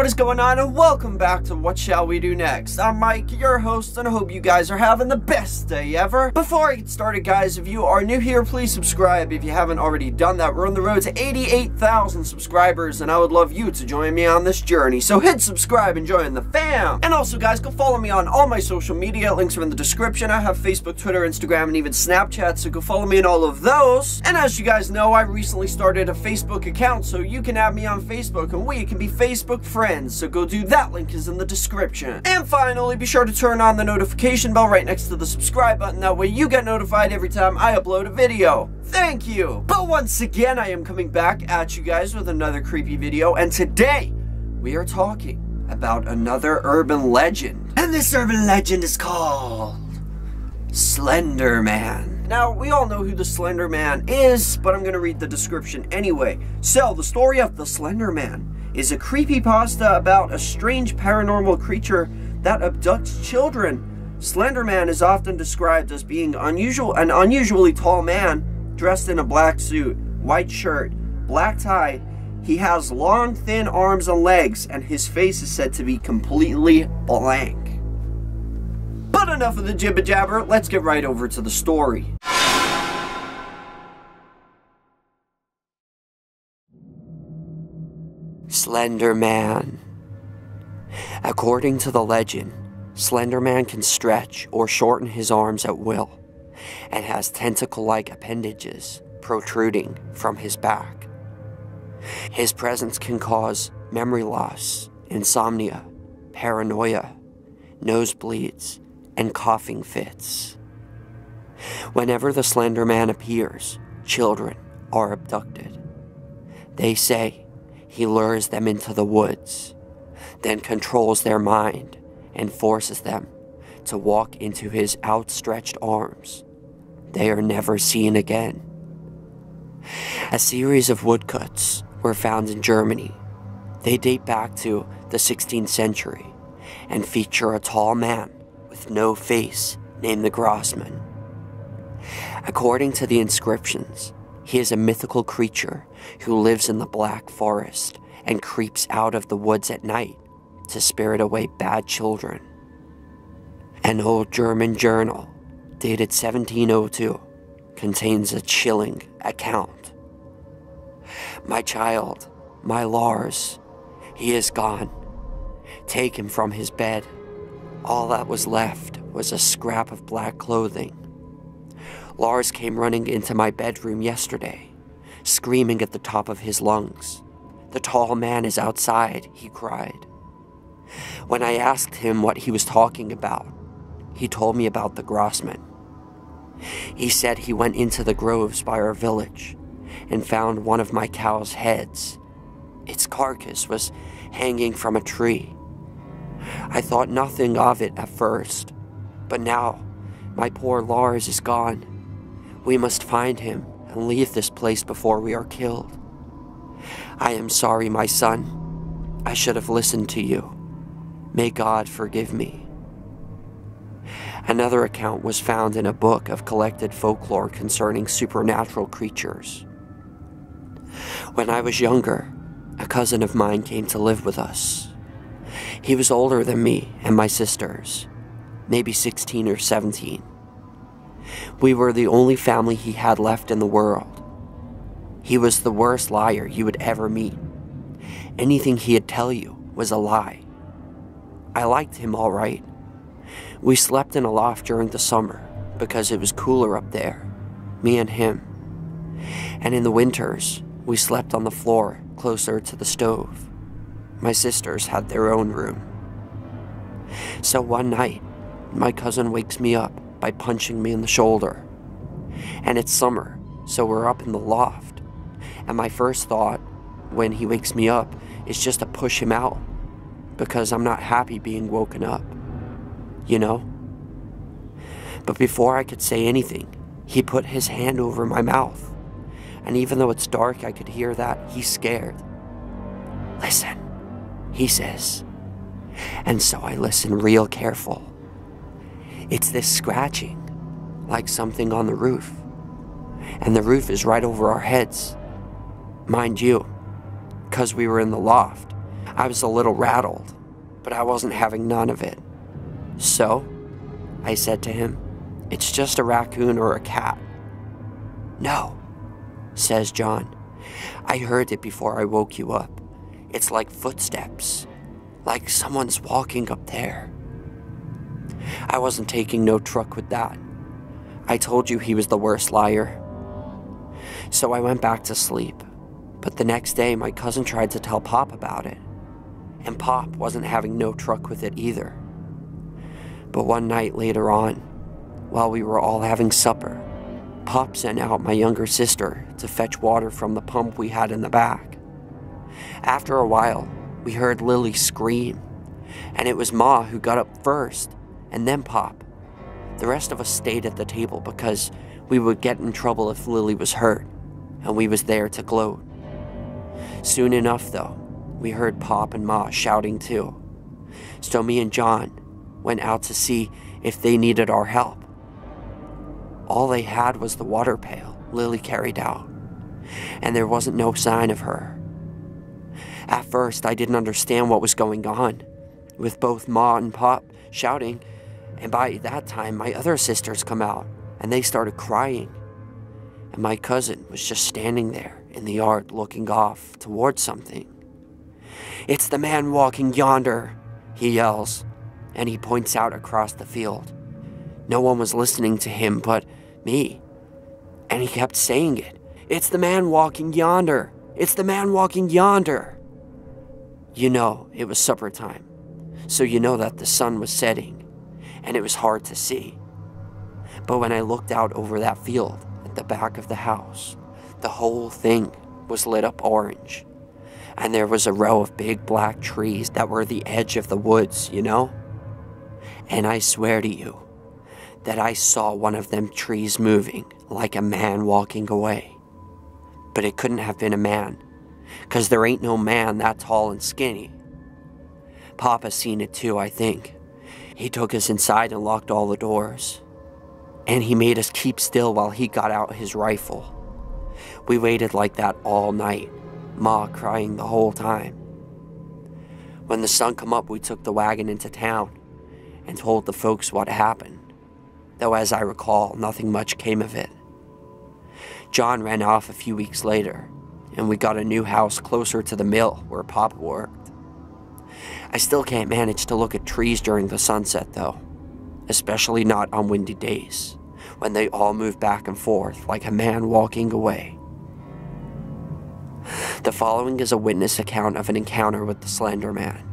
what is going on, and welcome back to What Shall We Do Next. I'm Mike, your host, and I hope you guys are having the best day ever. Before I get started, guys, if you are new here, please subscribe if you haven't already done that. We're on the road to 88,000 subscribers, and I would love you to join me on this journey. So hit subscribe and join the fam. And also, guys, go follow me on all my social media. Links are in the description. I have Facebook, Twitter, Instagram, and even Snapchat, so go follow me in all of those. And as you guys know, I recently started a Facebook account, so you can add me on Facebook, and we can be Facebook friends, so go do that. Link is in the description. And finally, be sure to turn on the notification bell right next to the subscribe button. That way you get notified every time I upload a video. Thank you. But once again, I am coming back at you guys with another creepy video, and today we are talking about another urban legend. And this urban legend is called Slender Man. Now, we all know who the Slender Man is, but I'm gonna read the description anyway. So, the story of the Slender Man is a creepypasta about a strange paranormal creature that abducts children. Slender Man is often described as being an unusually tall man dressed in a black suit, white shirt, black tie. He has long, thin arms and legs, and his face is said to be completely blank. But enough of the jibber jabber, let's get right over to the story. Slender Man. According to the legend, Slender Man can stretch or shorten his arms at will and has tentacle-like appendages protruding from his back. His presence can cause memory loss, insomnia, paranoia, nosebleeds, and coughing fits. Whenever the Slender Man appears, children are abducted. They say he lures them into the woods, then controls their mind and forces them to walk into his outstretched arms. They are never seen again. A series of woodcuts were found in Germany. They date back to the 16th century and feature a tall man with no face named the Grossman. According to the inscriptions, he is a mythical creature who lives in the Black Forest and creeps out of the woods at night to spirit away bad children. An old German journal, dated 1702, contains a chilling account. "My child, my Lars, he is gone. Take him from his bed. All that was left was a scrap of black clothing. Lars came running into my bedroom yesterday, screaming at the top of his lungs. The tall man is outside," he cried. When I asked him what he was talking about, he told me about the Grossman. He said he went into the groves by our village and found one of my cow's heads. Its carcass was hanging from a tree. I thought nothing of it at first, but now my poor Lars is gone. We must find him and leave this place before we are killed. I am sorry, my son. I should have listened to you. May God forgive me. Another account was found in a book of collected folklore concerning supernatural creatures. When I was younger, a cousin of mine came to live with us. He was older than me and my sisters, maybe 16 or 17. We were the only family he had left in the world. He was the worst liar you would ever meet. Anything he'd tell you was a lie. I liked him all right. We slept in a loft during the summer because it was cooler up there, me and him. And in the winters, we slept on the floor closer to the stove. My sisters had their own room. So one night, my cousin wakes me up by punching me in the shoulder. And it's summer, so we're up in the loft. And my first thought, when he wakes me up, is just to push him out, because I'm not happy being woken up, you know? But before I could say anything, he put his hand over my mouth. And even though it's dark, I could hear that he's scared. "Listen," he says. And so I listen real careful. It's this scratching, like something on the roof. And the roof is right over our heads. Mind you, because we were in the loft, I was a little rattled, but I wasn't having none of it. "So?" I said to him. "It's just a raccoon or a cat." "No," says John. "I heard it before I woke you up. It's like footsteps, like someone's walking up there." I wasn't taking no truck with that. I told you he was the worst liar. So I went back to sleep, but the next day my cousin tried to tell Pop about it, and Pop wasn't having no truck with it either. But one night later on, while we were all having supper, Pop sent out my younger sister to fetch water from the pump we had in the back. After a while, we heard Lily scream, and it was Ma who got up first, and then Pop. The rest of us stayed at the table because we would get in trouble if Lily was hurt, and we was there to gloat. Soon enough, though, we heard Pop and Ma shouting too. So me and John went out to see if they needed our help. All they had was the water pail Lily carried out, and there wasn't no sign of her. At first, I didn't understand what was going on, with both Ma and Pop shouting, and by that time my other sisters come out, and they started crying. And my cousin was just standing there in the yard looking off towards something. "It's the man walking yonder," he yells, and he points out across the field. No one was listening to him but me, and he kept saying it. "It's the man walking yonder. It's the man walking yonder." You know, it was supper time, so you know that the sun was setting, and it was hard to see. But when I looked out over that field at the back of the house, the whole thing was lit up orange, and there was a row of big black trees that were the edge of the woods, you know? And I swear to you that I saw one of them trees moving like a man walking away. But it couldn't have been a man, 'cause there ain't no man that tall and skinny. Papa seen it too, I think. He took us inside and locked all the doors. And he made us keep still while he got out his rifle. We waited like that all night, Ma crying the whole time. When the sun come up, we took the wagon into town and told the folks what happened, though as I recall, nothing much came of it. John ran off a few weeks later, and we got a new house closer to the mill where Papa worked. I still can't manage to look at trees during the sunset, though, especially not on windy days, when they all move back and forth like a man walking away. The following is a witness account of an encounter with the Slender Man.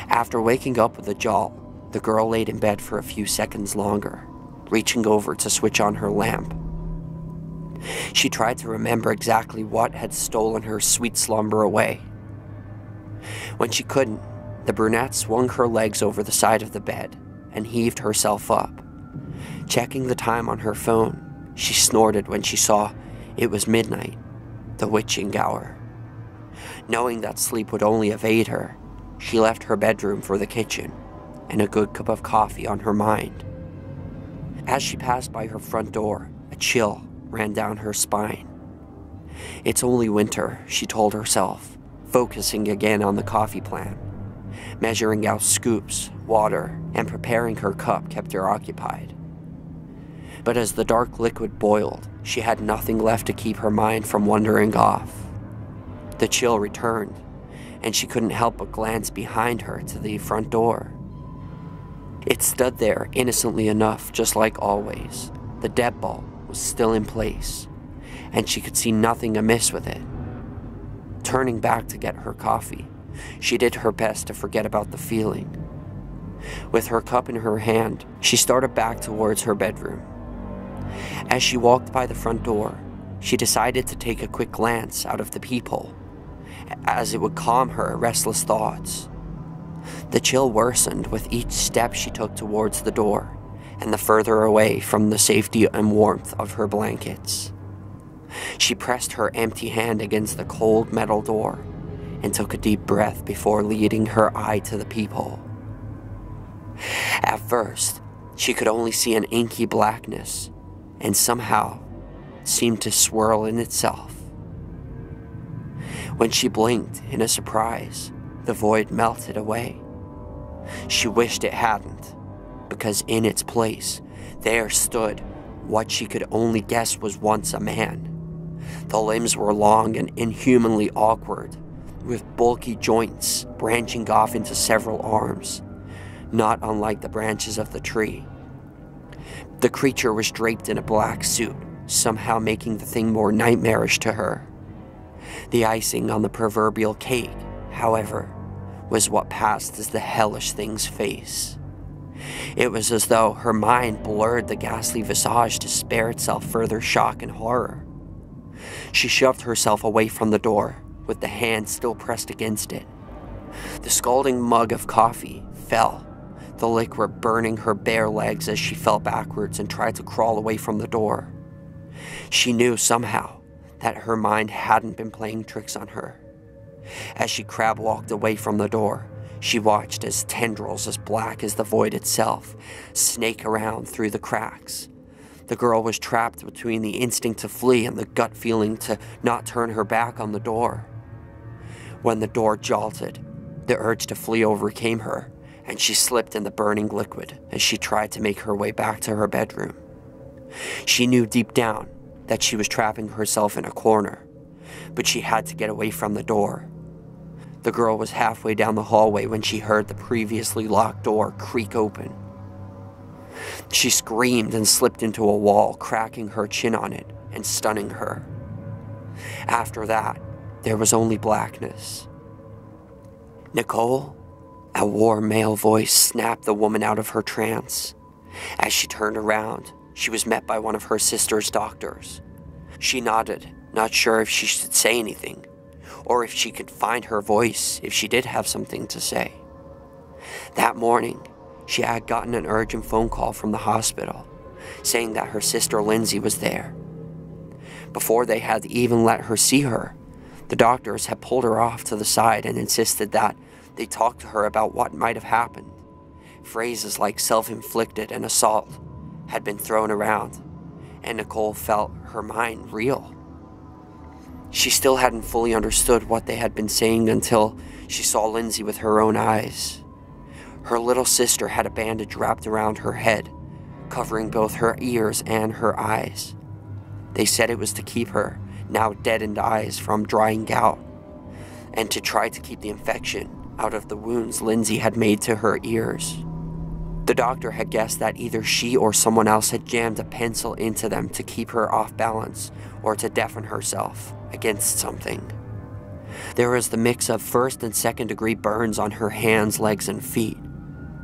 After waking up with a jolt, the girl laid in bed for a few seconds longer, reaching over to switch on her lamp. She tried to remember exactly what had stolen her sweet slumber away. When she couldn't, the brunette swung her legs over the side of the bed and heaved herself up. Checking the time on her phone, she snorted when she saw it was midnight, the witching hour. Knowing that sleep would only evade her, she left her bedroom for the kitchen, and a good cup of coffee on her mind. As she passed by her front door, a chill ran down her spine. It's only winter, she told herself, focusing again on the coffee plan. Measuring out scoops, water, and preparing her cup kept her occupied. But as the dark liquid boiled, she had nothing left to keep her mind from wandering off. The chill returned, and she couldn't help but glance behind her to the front door. It stood there innocently enough, just like always. The deadbolt was still in place, and she could see nothing amiss with it. Turning back to get her coffee, she did her best to forget about the feeling. With her cup in her hand, she started back towards her bedroom. As she walked by the front door, she decided to take a quick glance out of the peephole, as it would calm her restless thoughts. The chill worsened with each step she took towards the door, and the further away from the safety and warmth of her blankets. She pressed her empty hand against the cold metal door and took a deep breath before leading her eye to the peephole. At first, she could only see an inky blackness, and somehow seemed to swirl in itself. When she blinked in a surprise, the void melted away. She wished it hadn't, because in its place, there stood what she could only guess was once a man. The limbs were long and inhumanly awkward, with bulky joints branching off into several arms, not unlike the branches of the tree. The creature was draped in a black suit, somehow making the thing more nightmarish to her. The icing on the proverbial cake, however, was what passed as the hellish thing's face. It was as though her mind blurred the ghastly visage to spare itself further shock and horror. She shoved herself away from the door, with the hand still pressed against it. The scalding mug of coffee fell, the liquid burning her bare legs as she fell backwards and tried to crawl away from the door. She knew somehow that her mind hadn't been playing tricks on her. As she crab-walked away from the door, she watched as tendrils as black as the void itself snake around through the cracks. The girl was trapped between the instinct to flee and the gut feeling to not turn her back on the door. When the door jolted, the urge to flee overcame her, and she slipped in the burning liquid as she tried to make her way back to her bedroom. She knew deep down that she was trapping herself in a corner, but she had to get away from the door. The girl was halfway down the hallway when she heard the previously locked door creak open. She screamed and slipped into a wall, cracking her chin on it and stunning her. After that, there was only blackness. "Nicole?" A warm male voice snapped the woman out of her trance. As she turned around, she was met by one of her sister's doctors. She nodded, not sure if she should say anything, or if she could find her voice if she did have something to say. That morning, she had gotten an urgent phone call from the hospital, saying that her sister Lindsay was there. Before they had even let her see her, the doctors had pulled her off to the side and insisted that they talk to her about what might have happened. Phrases like self-inflicted and assault had been thrown around, and Nicole felt her mind reel. She still hadn't fully understood what they had been saying until she saw Lindsay with her own eyes. Her little sister had a bandage wrapped around her head, covering both her ears and her eyes. They said it was to keep her now deadened eyes from drying out, and to try to keep the infection out of the wounds Lindsay had made to her ears. The doctor had guessed that either she or someone else had jammed a pencil into them to keep her off balance or to deafen herself against something. There was the mix of first and second degree burns on her hands, legs, and feet,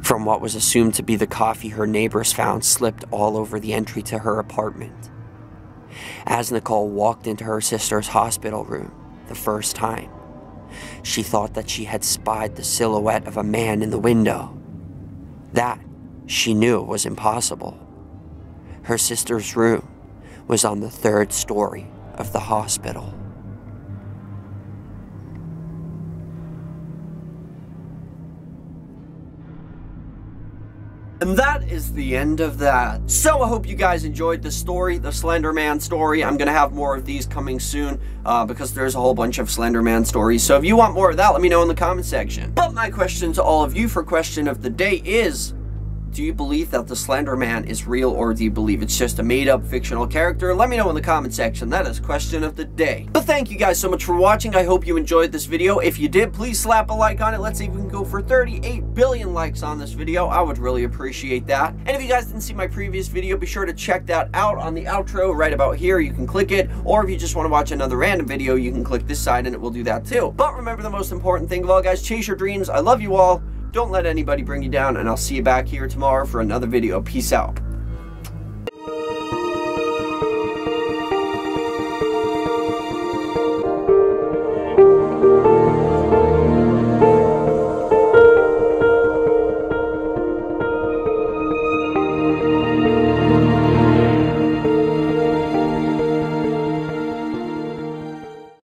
from what was assumed to be the coffee her neighbors found slipped all over the entry to her apartment. As Nicole walked into her sister's hospital room the first time, she thought that she had spied the silhouette of a man in the window. That, she knew, was impossible. Her sister's room was on the 3rd story of the hospital. And that is the end of that. So I hope you guys enjoyed the story, the Slender Man story. I'm gonna have more of these coming soon because there's a whole bunch of Slender Man stories. So if you want more of that, let me know in the comment section. But my question to all of you for question of the day is, do you believe that the Slender Man is real, or do you believe it's just a made-up fictional character? Let me know in the comment section. That is question of the day. But thank you guys so much for watching. I hope you enjoyed this video. If you did, please slap a like on it. Let's see if we can go for 38 billion likes on this video. I would really appreciate that. And if you guys didn't see my previous video, be sure to check that out on the outro right about here. You can click it, or if you just want to watch another random video, you can click this side and it will do that too. But remember, the most important thing of all, guys, chase your dreams. I love you all. Don't let anybody bring you down, and I'll see you back here tomorrow for another video. Peace out.